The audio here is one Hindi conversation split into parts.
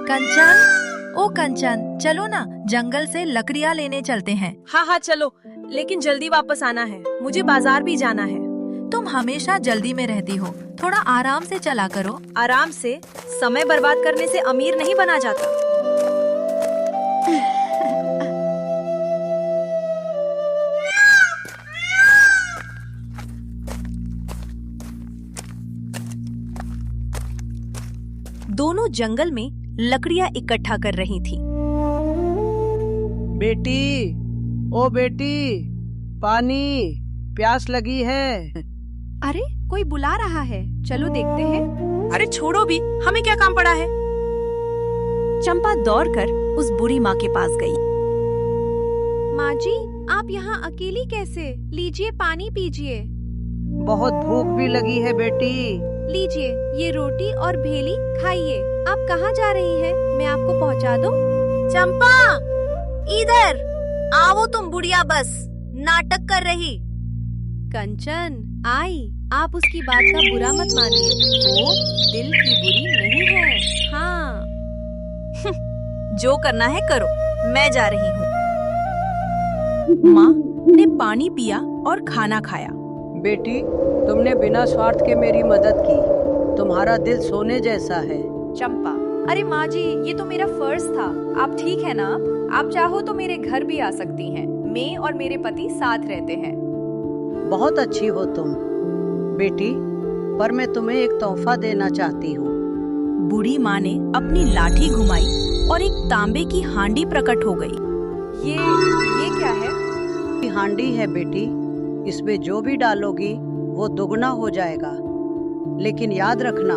कंचन, ओ कंचन, चलो ना जंगल से लकड़ियाँ लेने चलते हैं। हाँ हाँ चलो, लेकिन जल्दी वापस आना है, मुझे बाजार भी जाना है। तुम हमेशा जल्दी में रहती हो, थोड़ा आराम से चला करो। आराम से? समय बर्बाद करने से अमीर नहीं बना जाता। दोनों जंगल में लकड़ियाँ इकट्ठा कर रही थी। बेटी, ओ बेटी, पानी, प्यास लगी है। अरे कोई बुला रहा है, चलो देखते हैं। अरे छोड़ो भी, हमें क्या काम पड़ा है। चंपा दौड़कर उस बुरी माँ के पास गई। माँ जी, आप यहाँ अकेली कैसे? लीजिए पानी पीजिए। बहुत भूख भी लगी है बेटी। लीजिए ये रोटी और भेली खाइए। आप कहाँ जा रही हैं? मैं आपको पहुँचा दूँ? चंपा, इधर आओ तुम बुढ़िया, बस नाटक कर रही। कंचन आई, आप उसकी बात का बुरा मत मानिए, वो दिल की बुरी नहीं है। हाँ जो करना है करो, मैं जा रही हूँ। माँ ने पानी पिया और खाना खाया। बेटी, तुमने बिना स्वार्थ के मेरी मदद की। तुम्हारा दिल सोने जैसा है। चंपा, अरे माँ जी, ये तो मेरा फर्ज था। आप ठीक है ना? आप चाहो तो मेरे घर भी आ सकती हैं। मैं और मेरे पति साथ रहते हैं। बहुत अच्छी हो तुम बेटी, पर मैं तुम्हें एक तोहफा देना चाहती हूँ। बूढ़ी माँ ने अपनी लाठी घुमाई और एक तांबे की हांडी प्रकट हो गई। ये क्या है? ये हांडी है बेटी, इसमें जो भी डालोगी वो दुगना हो जाएगा। लेकिन याद रखना,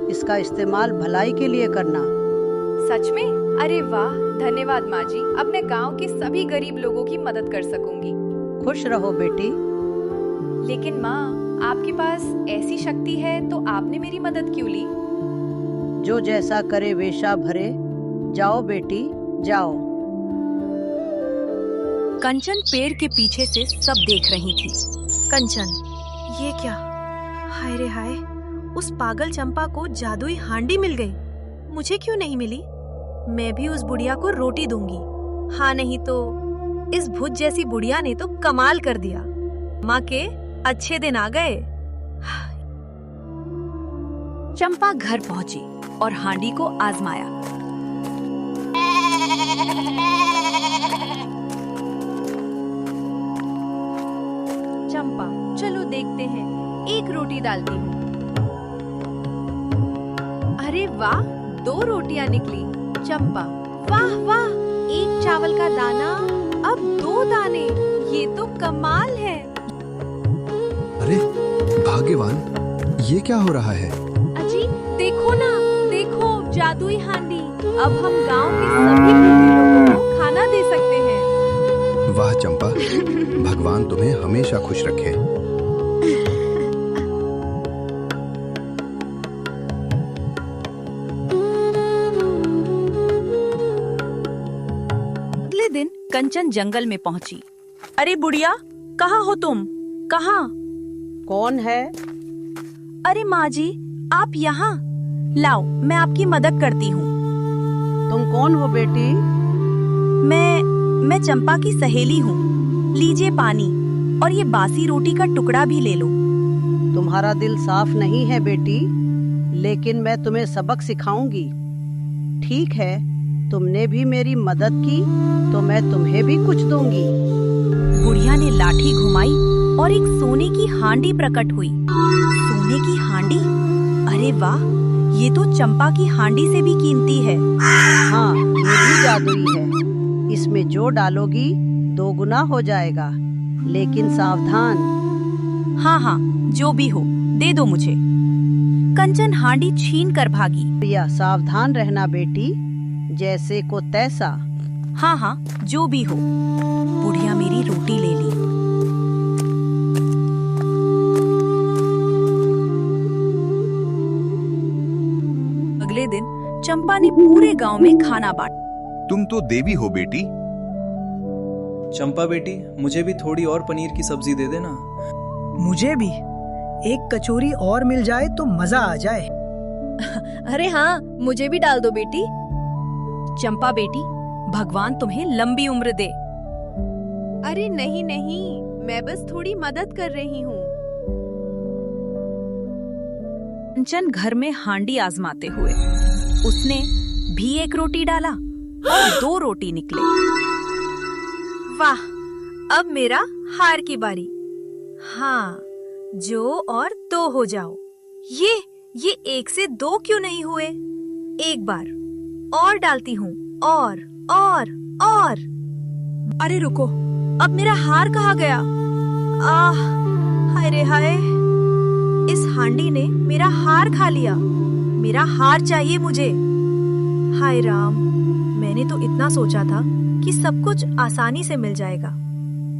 इसका इस्तेमाल भलाई के लिए करना। सच में? अरे वाह, धन्यवाद माँ जी। अब मैं गाँव के सभी गरीब लोगों की मदद कर सकूंगी। खुश रहो बेटी। लेकिन माँ, आपके पास ऐसी शक्ति है तो आपने मेरी मदद क्यों ली? जो जैसा करे वैसा भरे। जाओ बेटी, जाओ। कंचन पेड़ के पीछे से सब देख रही थी। कंचन, ये क्या? हाय रे हाय, उस पागल चंपा को जादुई हांडी मिल गई। मुझे क्यों नहीं मिली? मैं भी उस बुढ़िया को रोटी दूंगी। हाँ नहीं तो इस भूत जैसी बुढ़िया ने तो कमाल कर दिया। माँ के अच्छे दिन आ गए। चंपा घर पहुंची और हांडी को आजमाया। चंपा, चलो देखते हैं, एक रोटी डालती हूँ। अरे वाह, 2 रोटियां निकली। चंपा, वाह वाह, एक चावल का दाना, अब 2 दाने। ये तो कमाल है। अरे भाग्यवान, ये क्या हो रहा है? अजी देखो ना, देखो जादुई हांडी। अब हम गांव के सभी भूखे लोगों को खाना दे सकते हैं। वाह चंपा, भगवान तुम्हें हमेशा खुश रखे। अगले दिन कंचन जंगल में पहुंची। अरे बुढ़िया, कहाँ हो तुम? कहाँ? कौन है? अरे माँ जी, आप यहाँ लाओ, मैं आपकी मदद करती हूँ। तुम कौन हो बेटी? मैं चंपा की सहेली हूँ। लीजिए पानी और ये बासी रोटी का टुकड़ा भी ले लो। तुम्हारा दिल साफ नहीं है बेटी, लेकिन मैं तुम्हें सबक सिखाऊंगी। ठीक है, तुमने भी मेरी मदद की तो मैं तुम्हें भी कुछ दूंगी। बुढ़िया ने लाठी घुमाई और एक सोने की हांडी प्रकट हुई। सोने की हांडी? अरे वाह, ये तो चंपा की हांडी से भी कीमती है। हाँ, ये भी जादुई है। इसमें जो डालोगी 2 गुना हो जाएगा, लेकिन सावधान। हाँ हाँ, जो भी हो, दे दो मुझे। कंचन हांडी छीन कर भागी। प्रिया, सावधान रहना बेटी, जैसे को तैसा। हाँ हाँ, जो भी हो। बुढ़िया मेरी रोटी ले ली। अगले दिन चंपा ने पूरे गांव में खाना बांटा। तुम तो देवी हो बेटी। चंपा बेटी, मुझे भी थोड़ी और पनीर की सब्जी दे देना। मुझे भी एक कचौरी और मिल जाए तो मजा आ जाए। अरे हाँ, मुझे भी डाल दो बेटी। चंपा बेटी, भगवान तुम्हें लंबी उम्र दे। अरे नहीं नहीं, मैं बस थोड़ी मदद कर रही हूँ। कंचन घर में हांडी आजमाते हुए उसने भी एक रोटी डाला और 2 रोटी निकले। वाह, अब मेरा हार की बारी। हाँ, जो और 2 हो जाओ। ये 1 से 2 क्यों नहीं हुए? एक बार और डालती हूँ। और। अरे रुको, अब मेरा हार कहाँ गया? आह, हाय रे हाय, इस हांडी ने मेरा हार खा लिया। मेरा हार चाहिए मुझे। हाय राम, मैंने तो इतना सोचा था कि सब कुछ आसानी से मिल जाएगा,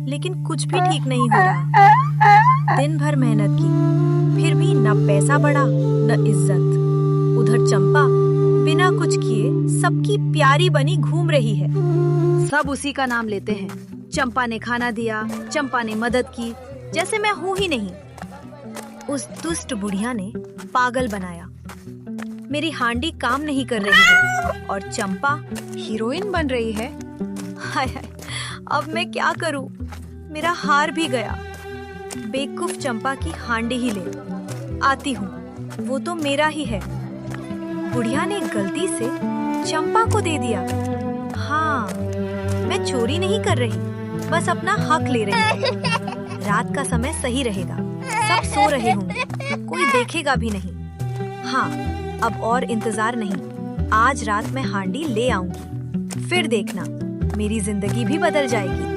लेकिन कुछ भी ठीक नहीं हो रहा। दिन भर मेहनत की, फिर भी न पैसा बढ़ा न इज्जत। उधर चंपा बिना कुछ किए सबकी प्यारी बनी घूम रही है। सब उसी का नाम लेते हैं। चंपा ने खाना दिया, चंपा ने मदद की, जैसे मैं हूँ ही नहीं। उस दुष्ट बुढ़िया ने पागल बनाया। मेरी हांडी काम नहीं कर रही है और चंपा हीरोइन बन रही है। हाय हाय, अब मैं क्या करूं? मेरा हार भी गया। बेवकूफ चंपा की हांडी ही ले आती हूँ, वो तो मेरा ही है। बुढ़िया ने गलती से चंपा को दे दिया। हाँ, मैं चोरी नहीं कर रही, बस अपना हक ले रही हूँ। रात का समय सही रहेगा, सब सो रहे होंगे, कोई देखेगा भी नहीं। हाँ, अब और इंतजार नहीं, आज रात मैं हांडी ले आऊंगी, फिर देखना मेरी जिंदगी भी बदल जाएगी।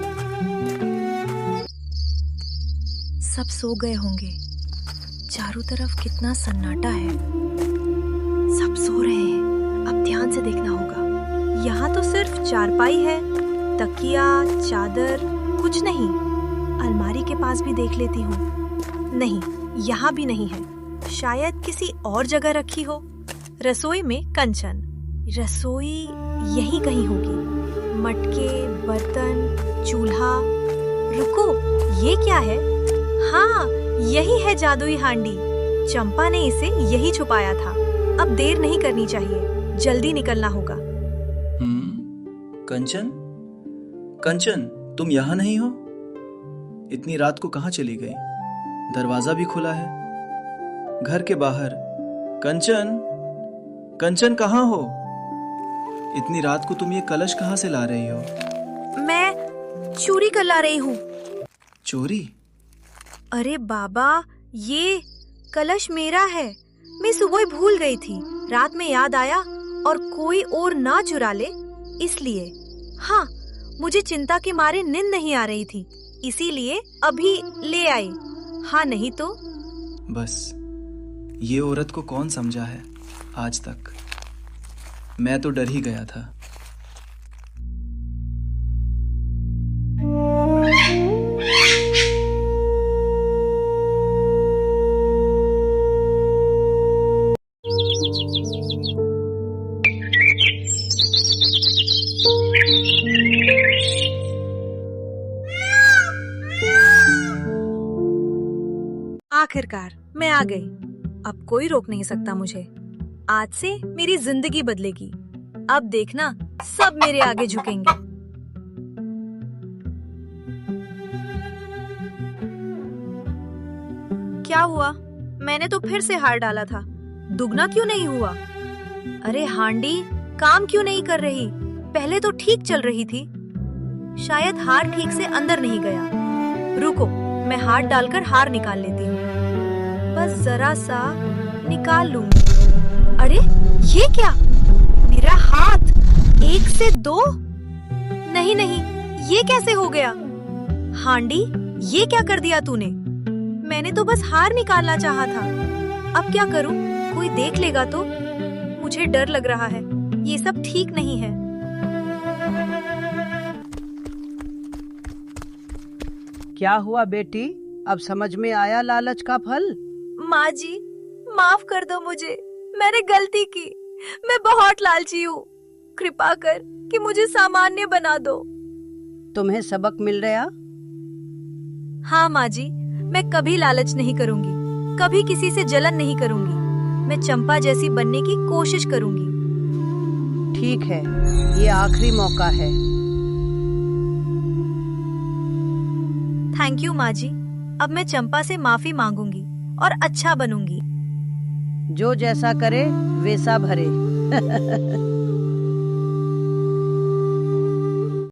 सब सो गए होंगे, चारों तरफ कितना सन्नाटा है। सब सो रहे हैं, अब ध्यान से देखना होगा। यहाँ तो सिर्फ चारपाई है, तकिया, चादर, कुछ नहीं। अलमारी के पास भी देख लेती हूँ। नहीं, यहाँ भी नहीं है, शायद किसी और जगह रखी हो। रसोई में कंचन, रसोई यहीं कहीं होगी। मटके, बर्तन, चूल्हा। रुको, ये क्या है? हाँ, यही है जादुई हांडी। चंपा ने इसे यही छुपाया था। अब देर नहीं करनी चाहिए, जल्दी निकलना होगा। कंचन, कंचन, तुम यहाँ नहीं हो? इतनी रात को कहाँ चली गई? दरवाजा भी खुला है। घर के बाहर कंचन, कंचन कहाँ हो? इतनी रात को तुम ये कलश कहाँ से ला रही हो? मैं चोरी कर ला रही हूँ। चोरी? अरे बाबा, ये कलश मेरा है। मैं सुबह भूल गई थी, रात में याद आया और कोई और ना चुरा ले, इसलिए। हाँ, मुझे चिंता के मारे नींद नहीं आ रही थी, इसीलिए अभी ले आई। हाँ, नहीं तो। बस ये औरत को कौन समझा है आज तक? मैं तो डर ही गया था। आखिरकार मैं आ गई। अब कोई रोक नहीं सकता मुझे। आज से मेरी जिंदगी बदलेगी। अब देखना, सब मेरे आगे झुकेंगे। क्या हुआ? मैंने तो फिर से हार डाला था। दुगना क्यों नहीं हुआ? अरे हांडी काम क्यों नहीं कर रही? पहले तो ठीक चल रही थी। शायद हार ठीक से अंदर नहीं गया। रुको, मैं हाथ डालकर हार निकाल लेती हूँ। बस जरा सा निकाल लूंगी। अरे ये क्या? मेरा हाथ 1 से 2? नहीं नहीं, ये कैसे हो गया? हांडी, ये क्या कर दिया तूने? मैंने तो बस हार निकालना चाहा था। अब क्या करूं? कोई देख लेगा तो? मुझे डर लग रहा है, ये सब ठीक नहीं है। क्या हुआ बेटी, अब समझ में आया लालच का फल? माँ जी, माफ कर दो मुझे, मैंने गलती की। मैं बहुत लालची हूँ, कृपा कर कि मुझे सामान्य बना दो। तुम्हें सबक मिल गया? हाँ माँ जी, मैं कभी लालच नहीं करूँगी, कभी किसी से जलन नहीं करूँगी। मैं चंपा जैसी बनने की कोशिश करूँगी। ठीक है, ये आखिरी मौका है। थैंक यू माँ जी, अब मैं चंपा से माफी मांगूंगी और अच्छा बनूंगी। जो जैसा करे वैसा भरे।